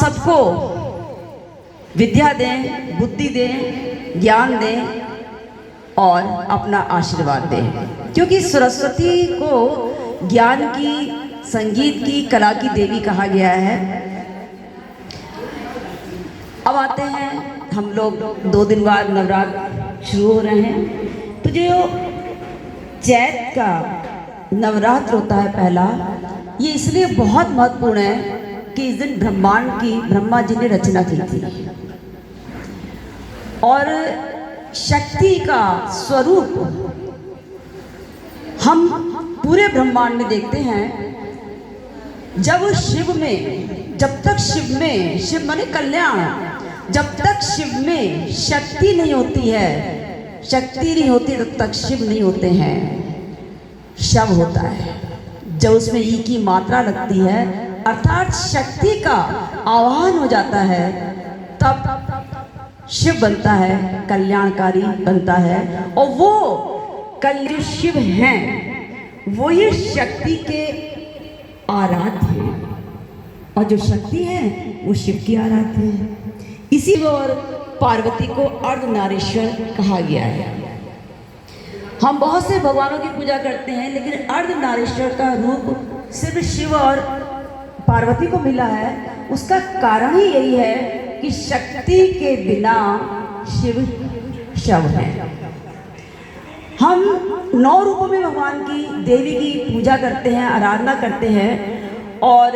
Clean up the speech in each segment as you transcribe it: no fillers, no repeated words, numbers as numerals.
सबको विद्या दें, बुद्धि दें, ज्ञान दें और अपना आशीर्वाद दें, क्योंकि सरस्वती को ज्ञान की, संगीत की, कला की देवी कहा गया है। अब आते हैं हम लोग 2 दिन बाद नवरात्र शुरू हो रहे हैं, तो जो चैत का नवरात्र होता है पहला, ये इसलिए बहुत महत्वपूर्ण है कि इस दिन ब्रह्मांड की ब्रह्मा जी ने रचना की थी और शक्ति का स्वरूप हम पूरे ब्रह्मांड में देखते हैं। जब तक शिव में, शिव माने कल्याण, जब तक शिव में शक्ति नहीं होती है, शक्ति नहीं होती तब तक शिव नहीं होते हैं। शव होता है जब उसमें ई की मात्रा लगती है, अर्थात शक्ति का आवाहन हो जाता है, तब शिव बनता है, कल्याणकारी बनता है। और वो जो शिव हैं वो ही शक्ति के आराध्य हैं, और जो शक्ति है वो शिव की आराध्य है। इसी और पार्वती को अर्धनारीश्वर कहा गया है। हम बहुत से भगवानों की पूजा करते हैं, लेकिन अर्धनारीश्वर का रूप सिर्फ शिव और पार्वती को मिला है। उसका कारण ही यही है कि शक्ति के बिना शिव शव है। हम 9 रूपों में भगवान की, देवी की पूजा करते हैं, आराधना करते हैं। और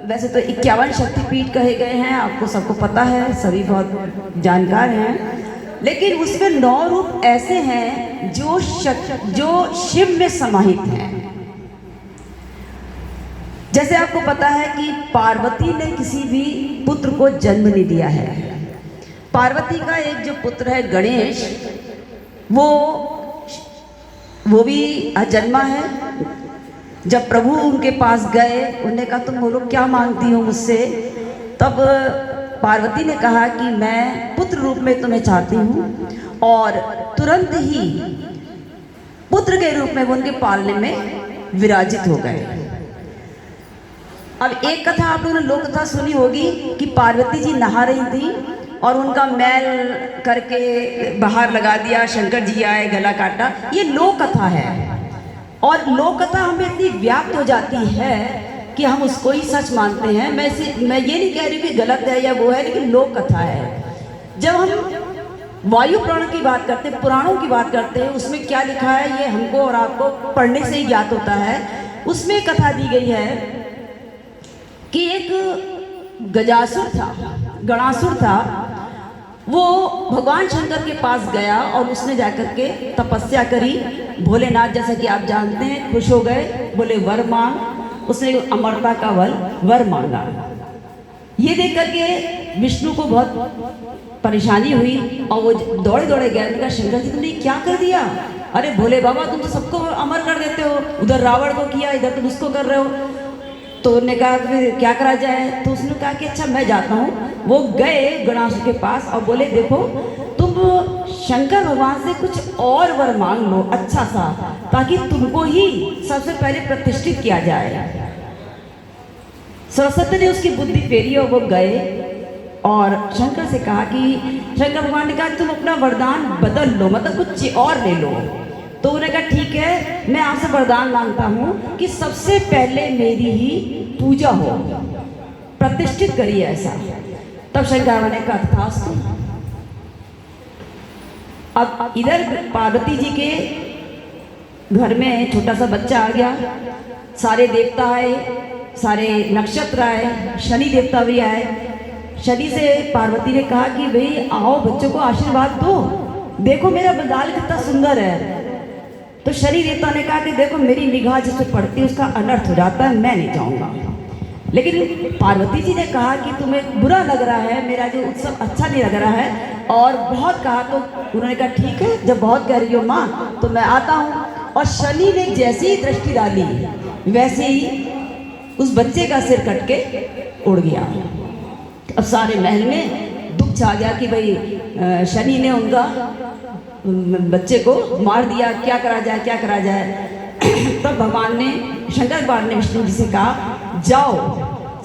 वैसे तो 51 शक्तिपीठ कहे गए हैं, आपको सबको पता है, सभी बहुत जानकार हैं। लेकिन उसमें 9 रूप ऐसे हैं जो शिव में समाहित हैं। जैसे आपको पता है कि पार्वती ने किसी भी पुत्र को जन्म नहीं दिया है। पार्वती का एक जो पुत्र है गणेश, वो भी अजन्मा है। जब प्रभु उनके पास गए, उन्होंने कहा तुम बोलो क्या मांगती हो मुझसे, तब पार्वती ने कहा कि मैं पुत्र रूप में तुम्हें चाहती हूँ, और तुरंत ही पुत्र के रूप में वो उनके पालने में विराजित हो गए। अब एक कथा आप लोगों ने लोक कथा सुनी होगी कि पार्वती जी नहा रही थी और उनका मैल करके बाहर लगा दिया, शंकर जी आए, गला काटा। ये लोक कथा है, और लोक कथा हमें इतनी व्याप्त हो जाती है कि हम उसको ही सच मानते हैं। मैं ये नहीं कह रही कि गलत है या वो है, लेकिन लोक कथा है। जब हम वायु पुराण की बात करते हैं, पुराणों की बात करते हैं, उसमें क्या लिखा है ये हमको और आपको पढ़ने से ही ज्ञात होता है। उसमें कथा दी गई है कि एक गणासुर था, वो भगवान शंकर के पास गया और उसने जाकर के तपस्या करी। भोलेनाथ जैसा कि आप जानते हैं खुश हो गए, बोले वर मांग। उसने अमरता का वर मांगा। ये देख करके विष्णु को बहुत परेशानी हुई और वो दौड़े दौड़े गए। उनका शंकर जी तुमने क्या कर दिया? अरे भोले बाबा तुम तो सबको अमर कर देते हो, उधर रावण को किया, इधर तुम उसको कर रहे हो। तो उन्होंने कहा फिर क्या करा जाए? तो उसने कहा कि अच्छा मैं जाता हूँ। वो गए गणासुर के पास और बोले देखो तुम शंकर भगवान से कुछ और वर मांग लो अच्छा सा, ताकि तुमको ही सबसे पहले प्रतिष्ठित किया जाए। सरस्वती ने उसकी बुद्धि फेरी और वो गए और शंकर से कहा कि शंकर भगवान ने कहा तुम अपना वरदान बदल लो, मतलब कुछ और ले लो। तो उन्होंने कहा ठीक है, मैं आपसे वरदान मांगता हूँ कि सबसे पहले मेरी ही पूजा हो, प्रतिष्ठित करिए ऐसा। तब शंकर ने कहा तथास्तु। अब इधर पार्वती जी के घर में छोटा सा बच्चा आ गया, सारे देवता आए, सारे नक्षत्र आए, शनि देवता भी आए। शनि से पार्वती ने कहा कि भाई आओ बच्चों को आशीर्वाद दो, देखो मेरा बंगाल कितना सुंदर है। तो शनि देवता ने कहा कि देखो मेरी निगाह जिस पे पड़ती है उसका अनर्थ हो जाता है, मैं नहीं जाऊंगा। लेकिन पार्वती जी ने कहा कि तुम्हें बुरा लग रहा है, मेरा जो उत्सव अच्छा नहीं लग रहा है, और बहुत कहा। तो उन्होंने कहा ठीक है, जब बहुत कह रही हो माँ तो मैं आता हूँ। और शनि ने जैसी ही दृष्टि डाली वैसे ही उस बच्चे का सिर कट के उड़ गया। अब सारे महल में दुख छा गया कि भाई शनि ने उनका बच्चे को मार दिया, क्या करा जाए क्या करा जाए। तब भगवान ने, शंकर भगवान ने विष्णु जी से कहा जाओ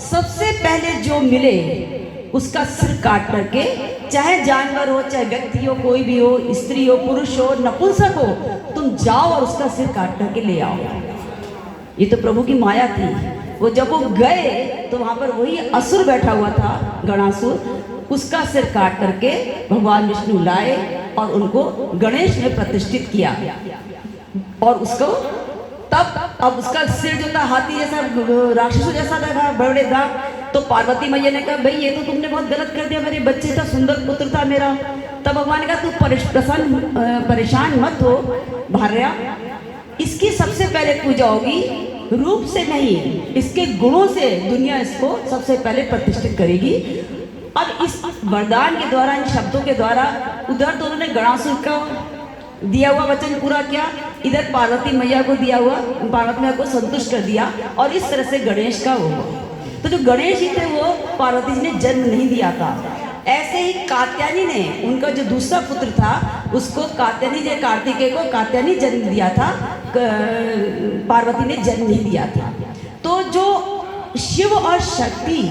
सबसे पहले जो मिले उसका सिर काट करके, चाहे जानवर हो, चाहे व्यक्ति हो, कोई भी हो, स्त्री हो, पुरुष हो, नपुंसक हो, तुम जाओ और उसका सिर काट करके ले आओ। ये तो प्रभु की माया थी। वो जब वो गए तो वहां पर वही असुर बैठा हुआ था, गणासुर, उसका सिर काट करके भगवान विष्णु लाए और उनको गणेश ने प्रतिष्ठित किया। और उसको तब अब उसका सिर जो था हाथी जैसा, राक्षसों जैसा था, बड़े था। तो पार्वती मैया ने कहा, भाई ये तो तुमने बहुत गलत कर दिया, मेरे बच्चे था, सुंदर पुत्र था मेरा। तब भगवान ने कहा, तू परेशान मत हो भार्या, इसकी सबसे पहले पूजा होगी, रूप से नहीं, इसके गुणों से दुनिया इसको सबसे पहले प्रतिष्ठित करेगी। अब इस वरदान के द्वारा, इन शब्दों के द्वारा, उधर तो उन्होंने गणासुर का दिया हुआ वचन पूरा किया, इधर पार्वती मैया को दिया हुआ, पार्वती मैया को संतुष्ट कर दिया, और इस तरह से गणेश का वो। तो जो गणेश जी थे वो पार्वती जी ने जन्म नहीं दिया था। ऐसे ही कात्यायनी ने, उनका जो दूसरा पुत्र था, उसको कात्यायनी, जो कार्तिकेय को कात्यायनी जन्म दिया था, पार्वती ने जन्म नहीं दिया था। तो जो शिव और शक्ति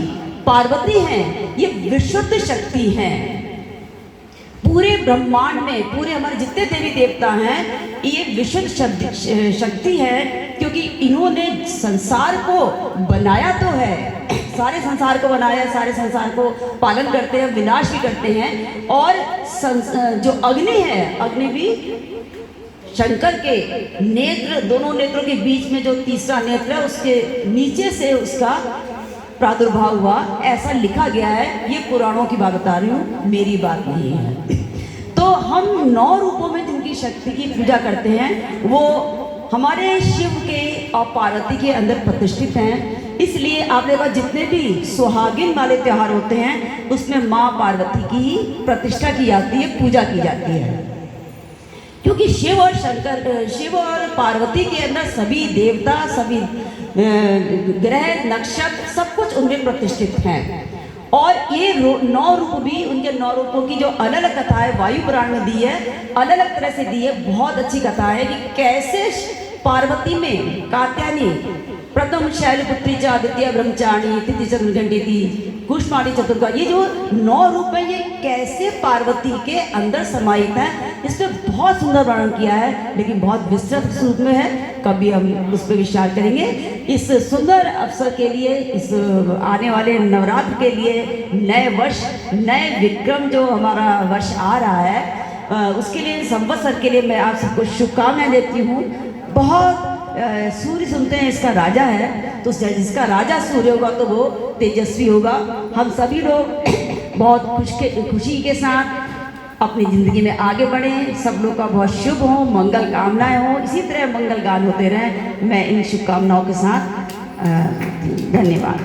पार्वती हैं, ये विशुद्ध शक्ति हैं। पूरे ब्रह्मांड में, पूरे हमारे जितने देवी देवता हैं, ये विशुद्ध शक्ति है, क्योंकि इन्होंने संसार को बनाया तो है, सारे संसार को बनाया, सारे संसार को पालन करते हैं, विनाश भी करते हैं। और जो अग्नि है, अग्नि भी शंकर के नेत्र, दोनों नेत्रों के बीच में जो तीसरा नेत्र है, उसके नीचे से उसका प्रादुर्भाव हुआ, ऐसा लिखा गया है। ये पुराणों की बात बता रही हूँ, मेरी बात नहीं है। तो हम 9 रूपों में जिनकी शक्ति की पूजा करते हैं, वो हमारे शिव के और पार्वती के अंदर प्रतिष्ठित हैं। इसलिए आप देखो, जितने भी सुहागिन वाले त्योहार होते हैं, उसमें माँ पार्वती की ही प्रतिष्ठा की जाती है, पूजा की जाती है। क्योंकि शिव और शंकर, शिव और पार्वती के अंदर सभी देवता, सभी ग्रह, नक्षत्र, सब कुछ उनमें प्रतिष्ठित हैं। और ये 9 रूप भी, उनके 9 रूपों की जो अलग अलग कथा है, वायु पुराण में दी है, अलग अलग तरह से दी है। बहुत अच्छी कथा है कि कैसे पार्वती में कात्यायनी, प्रथम शैलपुत्री च आदित्य ब्रह्मचारिणी, तिथि चंद्रघंटेति कुष्माणी चतुर्गा, ये जो 9 रूप है, ये कैसे पार्वती के अंदर समाहित है, इस पर बहुत सुंदर वर्णन किया है, लेकिन बहुत विस्तृत रूप में है। कभी हम उस पर विचार करेंगे। इस सुंदर अवसर के लिए, इस आने वाले नवरात्र के लिए, नए वर्ष, नए विक्रम जो हमारा वर्ष आ रहा है, उसके लिए, संवत्सर के लिए मैं आप सबको शुभकामनाएं देती हूँ। बहुत सूर्य सुनते हैं इसका राजा है, तो जिसका राजा सूर्य होगा तो वो तेजस्वी होगा। हम सभी लोग बहुत खुशी के साथ अपनी ज़िंदगी में आगे बढ़ें। सब लोग का बहुत शुभ हो, मंगल कामनाएं हो, इसी तरह मंगल गान होते रहें। मैं इन शुभकामनाओं के साथ धन्यवाद।